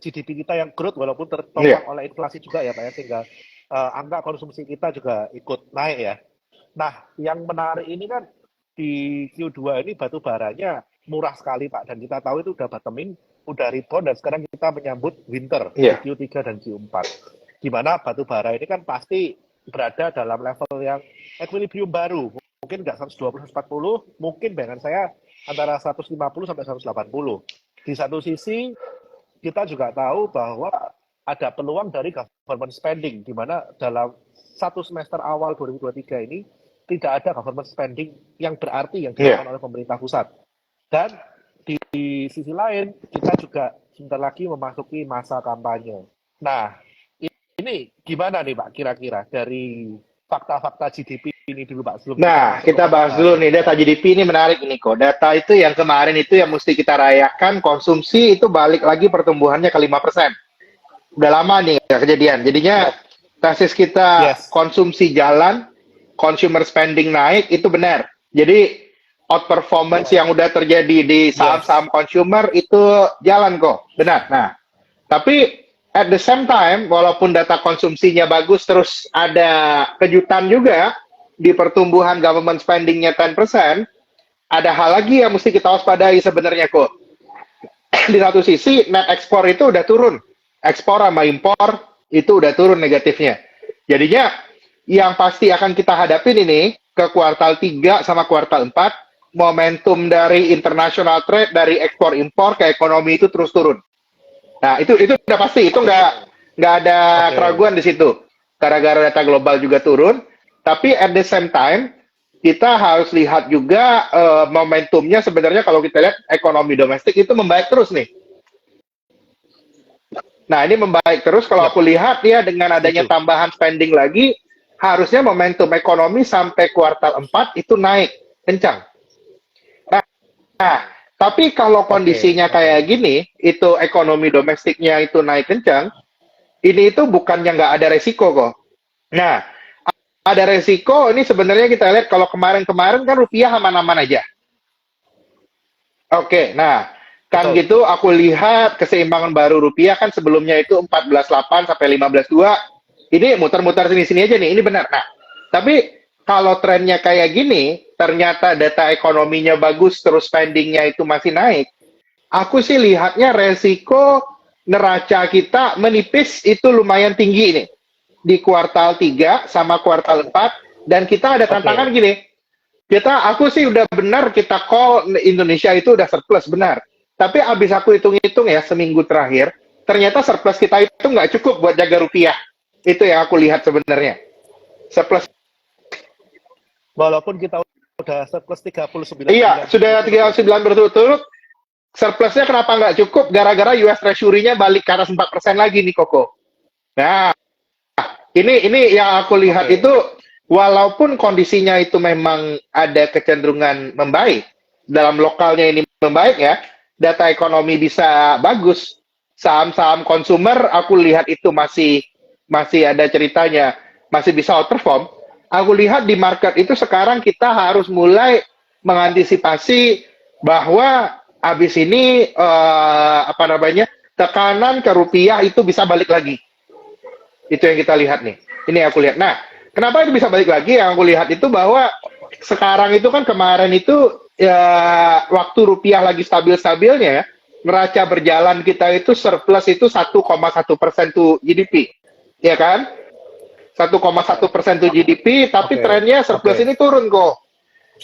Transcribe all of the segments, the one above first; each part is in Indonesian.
GDP kita yang growth walaupun Iya. tertopang oleh inflasi juga ya Pak ya, sehingga angka konsumsi kita juga ikut naik ya. Nah, yang menarik ini kan di Q2 ini batu baranya murah sekali Pak, dan kita tahu itu udah bottoming, udah rebound, dan sekarang kita menyambut winter di Iya. Q3 dan Q4. Di mana batu bara ini kan pasti berada dalam level yang equilibrium baru. Mungkin nggak 120, 140, mungkin bayangan saya antara 150 sampai 180. Di satu sisi kita juga tahu bahwa ada peluang dari government spending, di mana dalam satu semester awal 2023 ini tidak ada government spending yang berarti yang Iya. dilakukan oleh pemerintah pusat. Dan di sisi lain, kita juga sebentar lagi memasuki masa kampanye. Nah, ini gimana nih Pak kira-kira dari fakta-fakta GDP ini dulu Pak, sebelum kita Nah, masuk ke kita topik bahas baru. dulu nih data GDP ini menarik ini kok. Data itu yang kemarin itu yang mesti kita rayakan, konsumsi itu balik lagi pertumbuhannya ke 5%. Udah lama nih nggak kejadian. Jadinya Yes, tesis kita yes, konsumsi jalan, consumer spending naik itu benar. Jadi outperformance yang udah terjadi di yes. saham-saham consumer itu jalan kok, benar. Nah, tapi at the same time, walaupun data konsumsinya bagus, terus ada kejutan juga di pertumbuhan government spending-nya 10%, ada hal lagi yang mesti kita waspadai sebenarnya kok. Di satu sisi, net ekspor itu udah turun. Ekspor sama impor itu udah turun negatifnya. Jadinya, yang pasti akan kita hadapin ini, ke kuartal 3 sama kuartal 4, momentum dari international trade, dari ekspor impor ke ekonomi itu terus turun. Nah, itu udah pasti, itu nggak ada Oke. keraguan di situ. Gara-gara data global juga turun, tapi at the same time kita harus lihat juga momentumnya sebenarnya kalau kita lihat ekonomi domestik itu membaik terus nih. Nah, ini membaik terus kalau Yap, aku lihat ya dengan adanya setuju. tambahan spending lagi, harusnya momentum ekonomi sampai kuartal 4 itu naik kencang. Nah, tapi kalau Oke, kondisinya oke. kayak gini, itu ekonomi domestiknya itu naik kencang, ini itu bukannya nggak ada resiko kok. Nah, ada resiko ini sebenarnya kita lihat kalau kemarin-kemarin kan rupiah aman-aman aja. Oke, nah kan Betul. gitu aku lihat keseimbangan baru rupiah kan sebelumnya itu 14,8 sampai 15,2. Ini muter-muter sini-sini aja nih, ini benar. Nah, tapi kalau trennya kayak gini, ternyata data ekonominya bagus, terus spendingnya itu masih naik. Aku sih lihatnya resiko neraca kita menipis itu lumayan tinggi nih di kuartal 3 sama kuartal 4 dan kita ada tantangan Oke. gini. Aku sih udah benar kita call Indonesia itu udah surplus benar. Tapi abis aku hitung-hitung ya seminggu terakhir, ternyata surplus kita itu nggak cukup buat jaga rupiah. Itu yang aku lihat sebenarnya. Surplus. Walaupun kita udah surplus 39 Iya, bulan sudah berturut-turut ya. 39 berturut-turut. Surplusnya kenapa nggak cukup? Gara-gara US Treasury-nya balik ke atas 4% lagi nih, Koko. Nah, ini yang aku lihat Oke. itu walaupun kondisinya itu memang ada kecenderungan membaik, dalam lokalnya ini membaik ya, data ekonomi bisa bagus, saham-saham konsumer aku lihat itu masih masih ada ceritanya, masih bisa outperform. Aku lihat di market itu sekarang kita harus mulai mengantisipasi bahwa habis ini apa namanya tekanan ke rupiah itu bisa balik lagi. Itu yang kita lihat nih. Ini yang aku lihat. Nah, kenapa itu bisa balik lagi? Yang aku lihat itu bahwa sekarang itu kan kemarin itu ya waktu rupiah lagi stabil-stabilnya ya, neraca berjalan kita itu surplus itu 1,1% tuh GDP. Ya kan? 1,1% tuh GDP, tapi Oke. trennya Oke. surplus ini turun kok.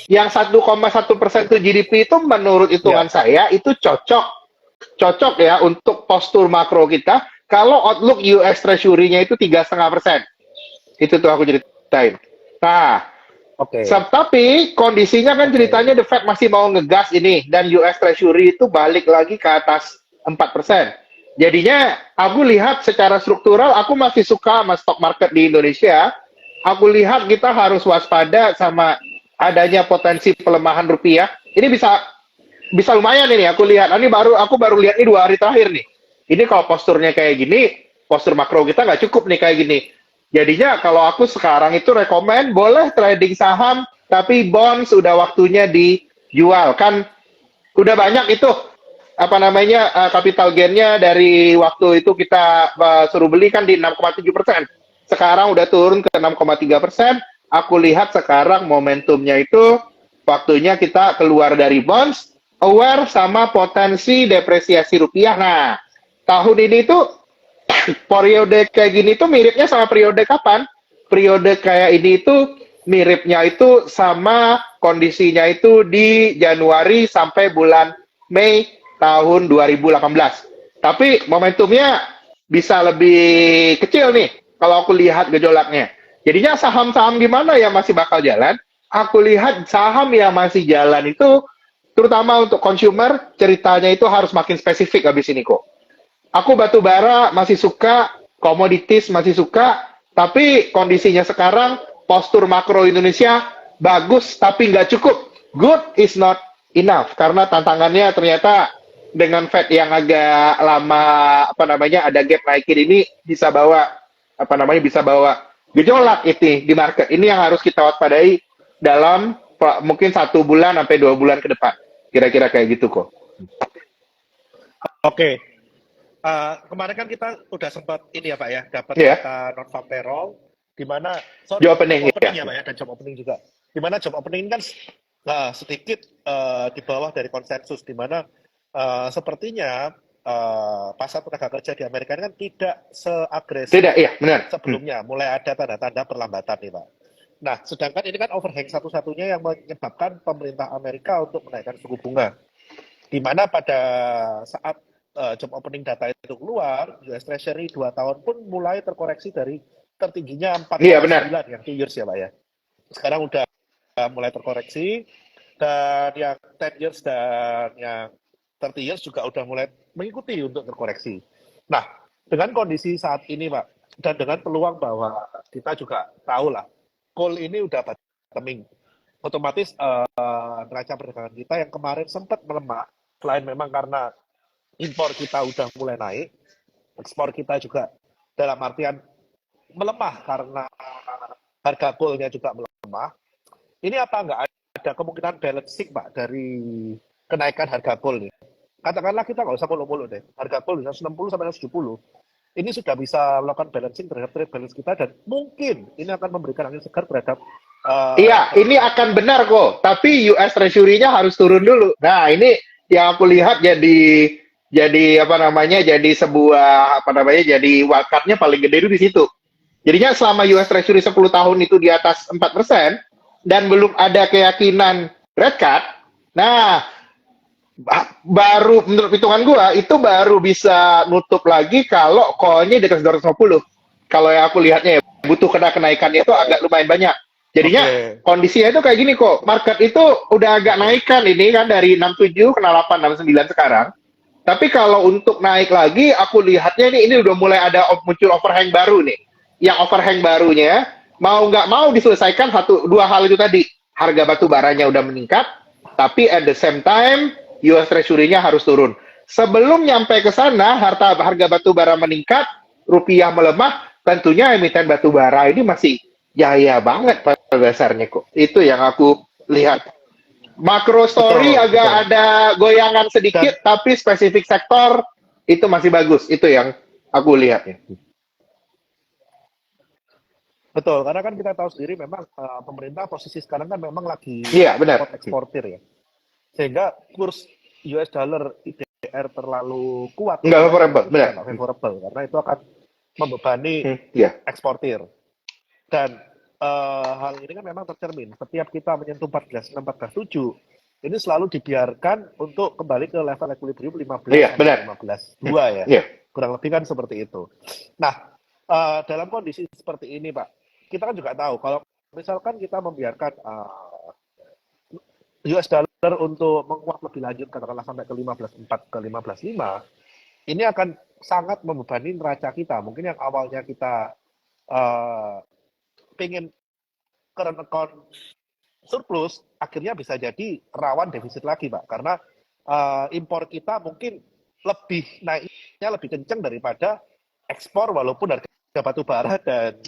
Yang 1,1% tuh GDP itu menurut hitungan Ya. saya itu cocok ya untuk postur makro kita kalau outlook US Treasury-nya itu 3,5%. Itu tuh aku ceritain. Nah, Oke. tapi kondisinya kan Oke. ceritanya The Fed masih mau ngegas ini dan US Treasury itu balik lagi ke atas 4%. Jadinya aku lihat secara struktural aku masih suka sama stock market di Indonesia. Aku lihat kita harus waspada sama adanya potensi pelemahan rupiah. Ini bisa bisa lumayan ini aku lihat. Ini aku baru lihat ini 2 hari terakhir nih. Ini kalau posturnya kayak gini, postur makro kita nggak cukup nih kayak gini. Jadinya kalau aku sekarang itu rekomen boleh trading saham, tapi bonds sudah waktunya dijual kan udah banyak itu apa namanya capital gain-nya dari waktu itu kita suruh beli kan di 6,7%. Sekarang udah turun ke 6,3%. Aku lihat sekarang momentumnya itu waktunya kita keluar dari bonds, aware sama potensi depresiasi rupiah. Nah, tahun ini tuh periode kayak gini tuh miripnya sama periode kapan? Periode kayak ini itu miripnya itu sama kondisinya itu di Januari sampai bulan Mei tahun 2018. Tapi momentumnya bisa lebih kecil nih kalau aku lihat gejolaknya. Jadinya saham-saham gimana yang masih bakal jalan? Aku lihat saham yang masih jalan itu terutama untuk consumer ceritanya itu harus makin spesifik habis ini kok. Aku batu bara masih suka, komoditis masih suka, tapi kondisinya sekarang postur makro Indonesia bagus tapi nggak cukup. Good is not enough karena tantangannya ternyata dengan Fed yang agak lama apa namanya ada gap naikin ini bisa bawa apa namanya bisa bawa gejolak itu di market. Ini yang harus kita waspadai dalam mungkin 1 bulan sampai 2 bulan ke depan. Kira-kira kayak gitu kok. Oke. Kemarin kan kita udah sempat ini ya Pak ya, dapat Iya. data non farm payroll, di mana Job opening, ya ya. Pak ya, dan job opening juga. Di mana job opening kan sedikit di bawah dari konsensus, di mana sepertinya pasar tenaga kerja di Amerika ini kan tidak seagresif Tidak, iya, benar. sebelumnya, mulai ada tanda-tanda perlambatan nih Pak. Nah, sedangkan ini kan overhang satu-satunya yang menyebabkan pemerintah Amerika untuk menaikkan suku bunga. Di mana pada saat job opening data itu keluar, US Treasury 2 tahun pun mulai terkoreksi dari tertingginya 4,9 Iya, benar. yang 2 years ya Pak ya. Sekarang udah mulai terkoreksi, dan yang 10 years dan yang 30 years juga udah mulai mengikuti untuk terkoreksi. Nah, dengan kondisi saat ini Pak, dan dengan peluang bahwa kita juga tahu lah, coal ini udah bottoming, otomatis neraca perdagangan kita yang kemarin sempat melemah, selain memang karena impor kita udah mulai naik, ekspor kita juga dalam artian melemah karena harga coal-nya juga melemah. Ini apa nggak ada kemungkinan balancing Pak dari kenaikan harga coal nih? Katakanlah kita nggak usah mulu-mulu deh, harga coal bisa 60 sampai 70. Ini sudah bisa melakukan balancing terhadap trade balance kita, dan mungkin ini akan memberikan angin segar terhadap Iya, ini akan benar kok. Tapi US Treasury-nya harus turun dulu. Nah, ini yang aku lihat jadi apa namanya? Jadi sebuah apa namanya? Jadi wildcard-nya paling gede itu di situ. Jadinya selama US Treasury 10 tahun itu di atas 4% dan belum ada keyakinan red cut. Nah, baru menurut hitungan gua itu baru bisa nutup lagi kalau call-nya di atas 250. Kalau yang aku lihatnya ya, butuh kenaikannya itu agak lumayan banyak. Jadinya kondisinya itu kayak gini kok. Market itu udah agak naikkan ini kan dari 67 ke 68, 69 sekarang. Tapi kalau untuk naik lagi, aku lihatnya ini udah mulai ada muncul overhang baru nih. Yang overhang barunya mau nggak mau diselesaikan dua hal itu tadi. Harga batu baranya udah meningkat, tapi at the same time US Treasury-nya harus turun. Sebelum nyampe ke sana, harga batu bara meningkat, rupiah melemah, tentunya emiten batu bara ini masih jaya banget pada dasarnya kok. Itu yang aku lihat. Makro story agak ada goyangan sedikit, tapi spesifik sektor itu masih bagus. Itu yang aku lihatnya. Betul, karena kan kita tahu sendiri memang pemerintah posisi sekarang kan memang lagi benar. eksportir ya. Sehingga kurs US dollar IDR terlalu kuat. Nggak favorable, benar. Nggak favorable, karena itu akan membebani eksportir. Dan hal ini kan memang tercermin. Setiap kita menyentuh 14.6, 14.7, ini selalu dibiarkan untuk kembali ke level equilibrium 15 ya. Kurang lebih kan seperti itu. Nah, dalam kondisi seperti ini Pak, kita kan juga tahu kalau misalkan kita membiarkan US dollar untuk menguat lebih lanjut, katakanlah sampai ke 15.4 ke 15.5, ini akan sangat membebani neraca kita. Mungkin yang awalnya kita pengen current account surplus, akhirnya bisa jadi rawan defisit lagi Pak, karena impor kita mungkin lebih naiknya lebih kencang daripada ekspor walaupun harga batu bara dan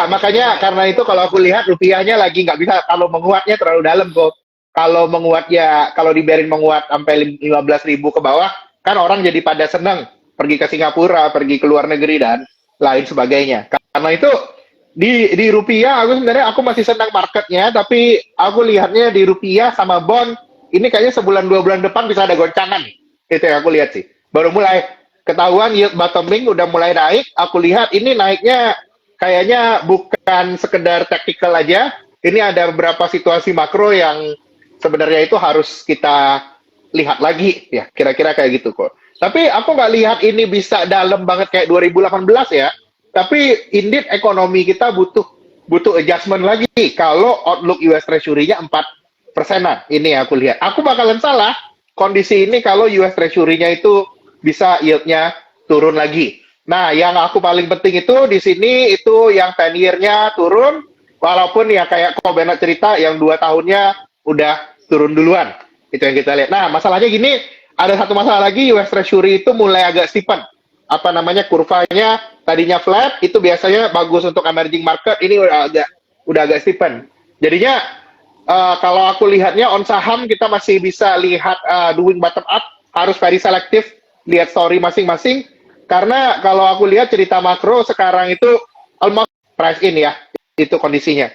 makanya karena itu kalau aku lihat rupiahnya lagi nggak bisa, kalau menguatnya terlalu dalam kok. Kalau menguatnya, kalau dibiarin menguat sampai 15.000 ke bawah, kan orang jadi pada senang pergi ke Singapura, pergi ke luar negeri dan lain sebagainya. Karena itu di rupiah aku masih senang marketnya, tapi aku lihatnya di rupiah sama bond ini kayaknya sebulan 2 bulan depan bisa ada goncangan. Itu yang aku lihat sih. Baru mulai ketahuan yield bottoming udah mulai naik. Aku lihat ini naiknya kayaknya bukan sekedar tactical aja. Ini ada beberapa situasi makro yang sebenarnya itu harus kita lihat lagi ya, kira-kira kayak gitu kok. Tapi aku nggak lihat ini bisa dalam banget kayak 2018 ya. Tapi indeed ekonomi kita butuh adjustment lagi. Kalau outlook US Treasury-nya 4%-an, ini yang aku lihat. Aku bakalan salah kondisi ini kalau US Treasury-nya itu bisa yield-nya turun lagi. Nah, yang aku paling penting itu di sini itu yang 10 year-nya turun, walaupun ya kayak kok Bernard cerita yang 2 tahunnya udah turun duluan. Itu yang kita lihat. Nah, masalahnya gini, ada satu masalah lagi, US Treasury itu mulai agak steepen. Apa namanya, kurvanya tadinya flat, itu biasanya bagus untuk emerging market, ini udah agak steepen. Jadinya kalau aku lihatnya on saham kita masih bisa lihat doing bottom up, harus very selektif lihat story masing-masing, karena kalau aku lihat cerita makro sekarang itu almost price in ya, itu kondisinya.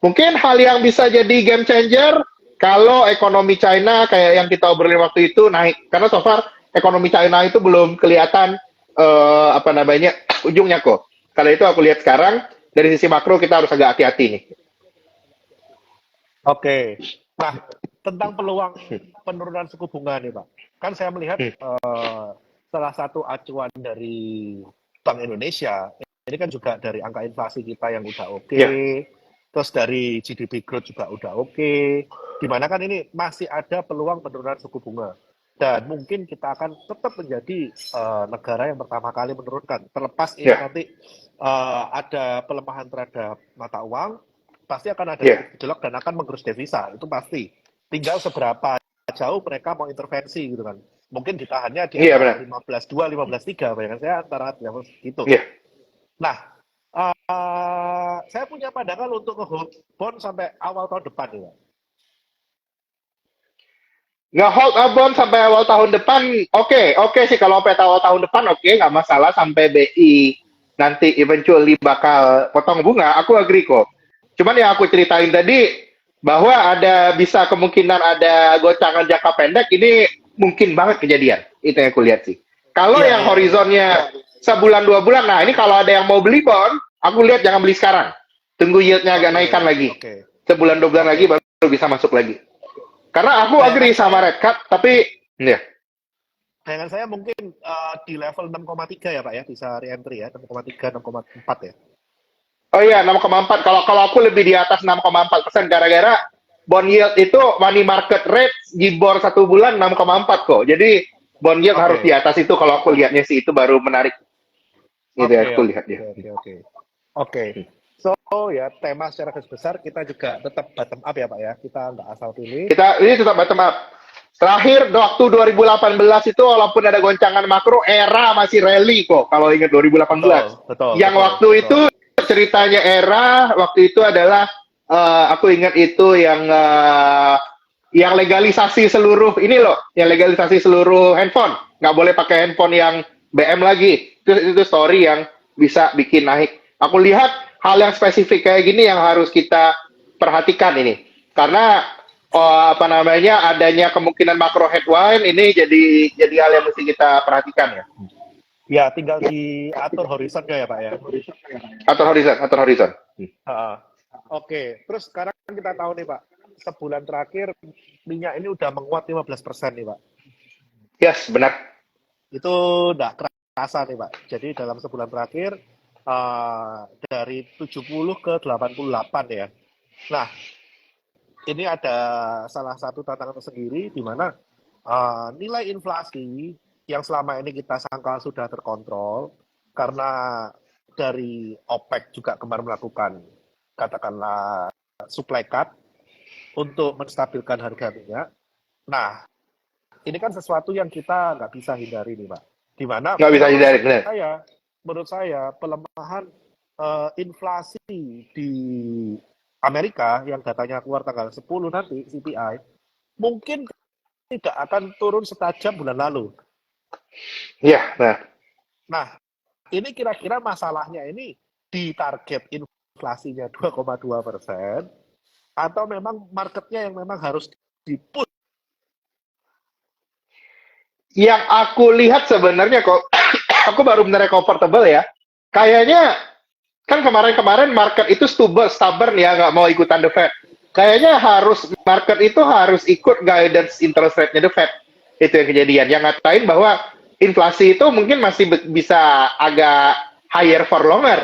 Mungkin hal yang bisa jadi game changer kalau ekonomi China kayak yang kita obrolin waktu itu naik, karena so far ekonomi China itu belum kelihatan apa namanya ujungnya kok. Kalau itu aku lihat sekarang dari sisi makro kita harus agak hati-hati nih. Oke. Nah, tentang peluang penurunan suku bunga nih, Pak. Kan saya melihat salah satu acuan dari Bank Indonesia, ini kan juga dari angka inflasi kita yang udah oke, Yeah. terus dari GDP growth juga udah oke, dimana kan ini masih ada peluang penurunan suku bunga. Dan mungkin kita akan tetap menjadi negara yang pertama kali menurunkan. Terlepas ini Yeah. nanti ada pelemahan terhadap mata uang, pasti akan ada Yeah. gejolak dan akan menggerus devisa, itu pasti. Tinggal seberapa jauh mereka mau intervensi gitu kan. Mungkin ditahannya di Iya antara benar. 15,2, 15,3, bayangan saya antara level segitu. Iya. Nah, saya punya pandangan untuk nge-hold bond sampai awal tahun depan nih, Pak. Nge-hold bond sampai awal tahun depan, oke sih kalau sampai awal tahun depan oke, nggak masalah sampai BI nanti eventually bakal potong bunga, aku agree kok. Cuman yang aku ceritain tadi bahwa ada bisa kemungkinan ada gocangan jangka pendek ini mungkin banget kejadian. Itu yang aku lihat sih. Kalau Iya, yang iya, iya. horizonnya sebulan 2 bulan, nah ini kalau ada yang mau beli bond, aku lihat jangan beli sekarang. Tunggu yieldnya agak Oke, naikkan lagi. oke, Sebulan 2 bulan lagi oke. baru bisa masuk lagi. Karena aku Bayangan agree sama saya, Red Cut, tapi ya. bayangan saya mungkin di level 6,3 ya, Pak ya, bisa re-entry ya, 6,3, 6,4 ya. Oh iya, 6,4. Kalau aku lebih di atas 6,4% gara-gara bond yield itu money market rate Gibor 1 bulan 6,4 kok. Jadi bond yield harus di Oke, atas itu kalau aku lihatnya sih itu baru menarik. Gitu ya oke, aku oke, lihat ya. oke, oke, oke. Oke, so ya tema secara garis besar kita juga tetap bottom up ya Pak ya, kita nggak asal pilih. Kita ini tetap bottom up. Terakhir waktu 2018 itu walaupun ada goncangan makro, era masih rally kok kalau ingat 2018. Betul, betul, Yang betul, waktu betul. itu ceritanya era waktu itu adalah aku ingat itu yang legalisasi seluruh ini loh, yang legalisasi seluruh handphone, nggak boleh pakai handphone yang BM lagi. Itu story yang bisa bikin naik. Aku lihat hal yang spesifik kayak gini yang harus kita perhatikan ini, karena apa namanya adanya kemungkinan makro headwind ini jadi hal yang mesti kita perhatikan ya. Ya, tinggal diatur horizonnya ya Pak ya. Atur horizon. Oke, terus sekarang kita tahu nih Pak, sebulan terakhir minyak ini udah menguat 15% nih Pak. Yes, benar. Itu nggak kerasa nih Pak. Jadi dalam sebulan terakhir dari 70 ke 88 ya. Nah, ini ada salah satu tantangan tersendiri di mana nilai inflasi yang selama ini kita sangka sudah terkontrol karena dari OPEC juga kemarin melakukan katakanlah supply cut untuk menstabilkan harga minyak. Nah, ini kan sesuatu yang kita nggak bisa hindari nih, Pak. Di mana Nggak bisa hindari, benar. menurut saya pelemahan inflasi di Amerika yang datanya keluar tanggal 10 nanti CPI mungkin tidak akan turun setajam bulan lalu. Iya, nah. Nah, ini kira-kira masalahnya ini di target inflasinya 2,2% atau memang marketnya yang memang harus di-push. Yang aku lihat sebenarnya kok, aku baru benar comfortable ya. Kayaknya kan kemarin-kemarin market itu stubborn ya, nggak mau ikutan the Fed. Kayaknya market itu harus ikut guidance interest rate-nya the Fed. Itu yang kejadian. Yang ngatain bahwa inflasi itu mungkin masih bisa agak higher for longer.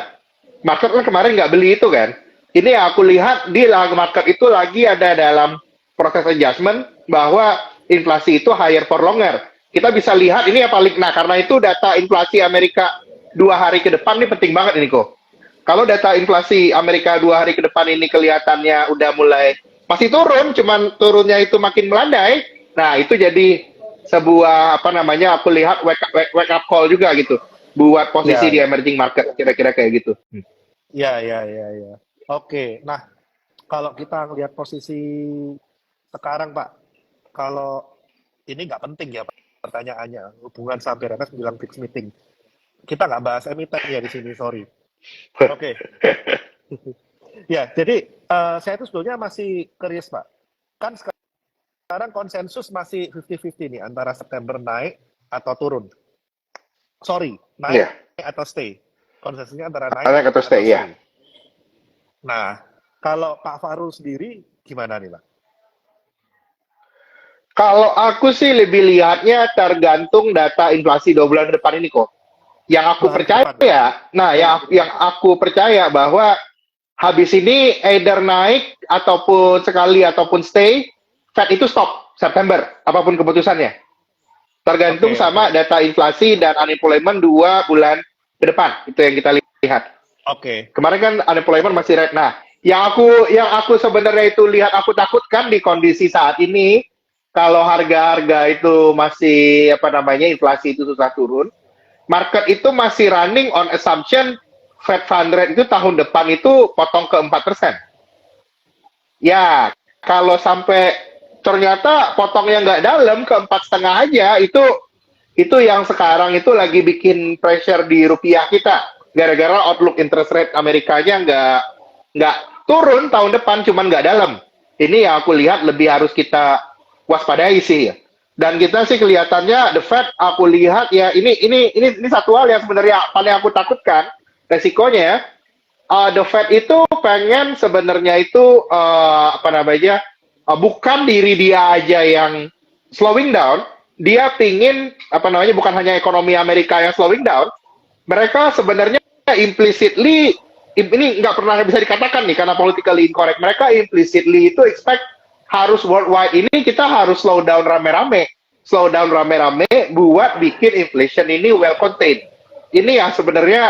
Market kan kemarin nggak beli itu kan. Ini yang aku lihat di market itu lagi ada dalam proses adjustment bahwa inflasi itu higher for longer. Kita bisa lihat ini yang paling, nah karena itu data inflasi Amerika 2 hari ke depan ini penting banget ini kok. Kalau data inflasi Amerika 2 hari ke depan ini kelihatannya udah mulai masih turun, cuman turunnya itu makin melandai. Nah itu jadi sebuah apa namanya? Aku lihat wake up call juga gitu, buat posisi Ya, di ya, emerging market kira-kira kayak gitu. ya, ya, ya, ya. Oke, nah kalau kita lihat posisi sekarang Pak, kalau ini nggak penting ya Pak, pertanyaannya hubungan saham BRMS bilang fixed meeting. Kita nggak bahas emiten ya di sini, sorry. Oke, ya jadi saya itu sebetulnya masih curious Pak. Kan sekarang konsensus masih 50-50 nih antara September naik atau turun. Sorry, naik Ya, atau stay. Konsensusnya antara naik anak atau atau stay ya. stay. Nah, kalau Pak Fahrul sendiri gimana nih Pak? Kalau aku sih lebih lihatnya tergantung data inflasi 2 bulan ke depan ini kok. Yang aku 2 hari ke depan. percaya, nah yang aku percaya bahwa habis ini either naik ataupun sekali ataupun stay, Fed itu stop September, apapun keputusannya. Tergantung Oke, oke. sama data inflasi dan unemployment 2 bulan ke depan. Itu yang kita lihat. Oke. Kemarin kan unemployment masih red. Nah, yang aku sebenarnya itu lihat aku takutkan di kondisi saat ini, kalau harga-harga itu masih apa namanya inflasi itu susah turun, market itu masih running on assumption Fed fund rate itu tahun depan itu potong ke 4%. Ya, kalau sampai ternyata potongnya nggak dalam ke 4,5 aja, itu yang sekarang itu lagi bikin pressure di rupiah kita. Gara-gara outlook interest rate Amerikanya nggak turun tahun depan, cuman nggak dalam. Ini yang aku lihat lebih harus kita waspadai sih ya. Dan kita sih kelihatannya the Fed aku lihat ya ini satu hal yang sebenarnya paling aku takutkan resikonya the Fed itu pengen sebenarnya itu apa namanya bukan diri dia aja yang slowing down, dia pingin apa namanya bukan hanya ekonomi Amerika yang slowing down, mereka sebenarnya implicitly ini nggak pernah bisa dikatakan nih karena politically incorrect, mereka implicitly itu expect harus worldwide ini kita harus slow down rame-rame buat bikin inflation ini well contained. Ini yang sebenarnya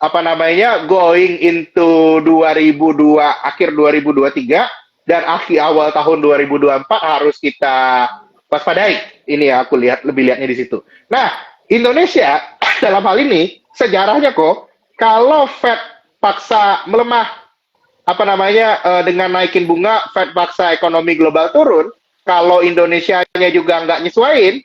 apa namanya going into 2002 akhir 2023 dan akhir awal tahun 2024 harus kita waspadai. Ini yang aku lihatnya di situ. Nah, Indonesia dalam hal ini sejarahnya kok kalau Fed paksa melemah apa namanya dengan naikin bunga Fed paksa ekonomi global turun, kalau Indonesia-nya juga nggak nyesuaiin,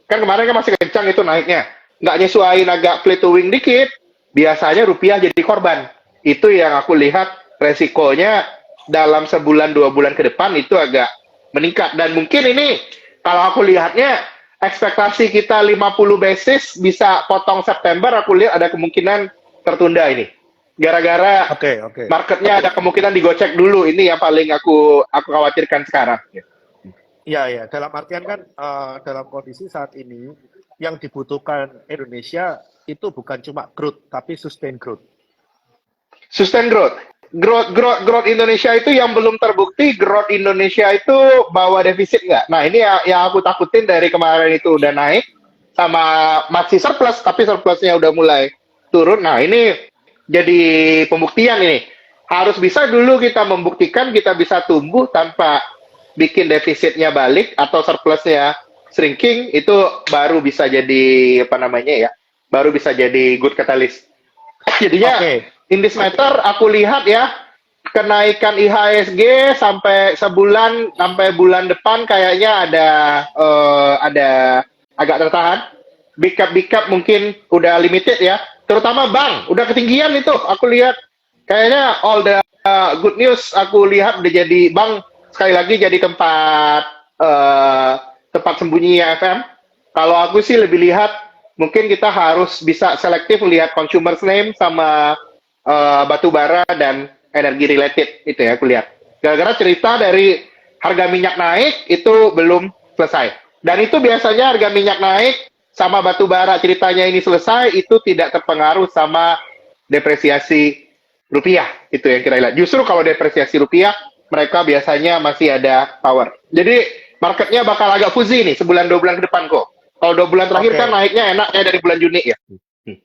kan kemarin kan masih kencang itu naiknya, nggak nyesuaiin agak plateauing dikit, biasanya rupiah jadi korban. Itu yang aku lihat resikonya dalam sebulan 2 bulan ke depan itu agak meningkat dan mungkin ini kalau aku lihatnya ekspektasi kita 50 basis bisa potong September, aku lihat ada kemungkinan tertunda ini. Gara-gara Oke, oke. marketnya ada kemungkinan digocek dulu, ini yang paling aku khawatirkan sekarang. Iya, ya. Dalam artian kan dalam kondisi saat ini yang dibutuhkan Indonesia itu bukan cuma growth, tapi sustain growth. Sustain growth. Growth Indonesia itu yang belum terbukti, growth Indonesia itu bawa defisit nggak? Nah, ini yang aku takutin dari kemarin itu udah naik, sama masih surplus, tapi surplusnya udah mulai turun. Nah, ini jadi pembuktian ini. Harus bisa dulu kita membuktikan kita bisa tumbuh tanpa bikin defisitnya balik atau surplusnya shrinking, itu baru bisa jadi apa namanya ya, baru bisa jadi good catalyst. Jadinya Oke, in this matter aku lihat ya kenaikan IHSG sampai bulan depan kayaknya ada agak tertahan. big cap mungkin udah limited ya. Terutama bank, udah ketinggian itu. Aku lihat kayaknya all the good news aku lihat udah jadi bank sekali lagi jadi tempat sembunyi FM. Kalau aku sih lebih lihat mungkin kita harus bisa selektif lihat consumer name sama batu bara dan energi related itu ya aku lihat. Gara-gara cerita dari harga minyak naik itu belum selesai. Dan itu biasanya harga minyak naik sama batu bara ceritanya ini selesai itu tidak terpengaruh sama depresiasi rupiah itu yang kita lihat. Justru kalau depresiasi rupiah mereka biasanya masih ada power. Jadi marketnya bakal agak fuzzy nih sebulan 2 bulan ke depan kok. Kalau 2 bulan terakhir kan naiknya enaknya dari bulan Juni ya.